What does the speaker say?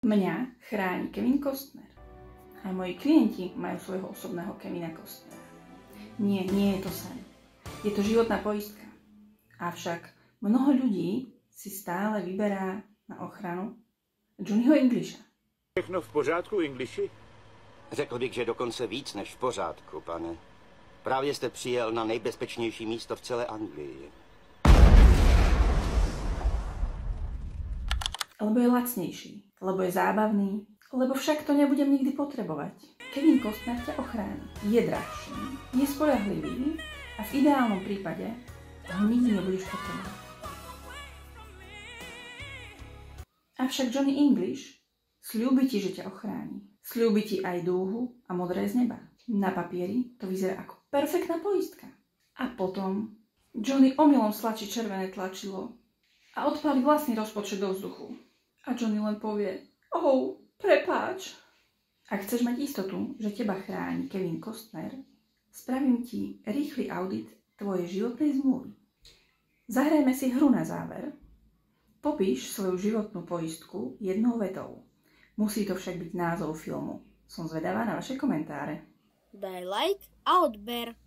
Mňa chráni Kevin Costner. Aj moji klienti majú svojho osobného Kevina Costnera. Nie je to sen. Je to životná poistka. Avšak mnoho ľudí si stále vyberá na ochranu Johnnyho Englisha. Všechno v pořádku, Englishi? Řekl bych, že dokonce víc než v pořádku, pane. Právě jste přijel na nejbezpečnější místo v celé Anglii. Lebo je lacnejší, lebo je zábavný, lebo však to nebudem nikdy potrebovať. Kevin Costner ťa ochráni. Je drahší, je spoľahlivý a v ideálnom prípade ho nikdy nebudeš potrebovať. Avšak Johnny English sľúbi ti, že ťa ochráni. Sľúbi ti aj dúhu a modré z neba. Na papieri to vyzerá ako perfektná poistka. A potom Johnny omylom stlačí červené tlačidlo a odpáli vlastný rozpočet do vzduchu. A Johnny len povie: "Oh, prepáč." Ak chceš mať istotu, že teba chráni Kevin Costner, spravím ti rýchly audit tvojej životnej zmluvy. Zahrajme si hru na záver. Popíš svoju životnú poistku jednou vetou. Musí to však byť názov filmu. Som zvedavá na vaše komentáre. Daj like a odber.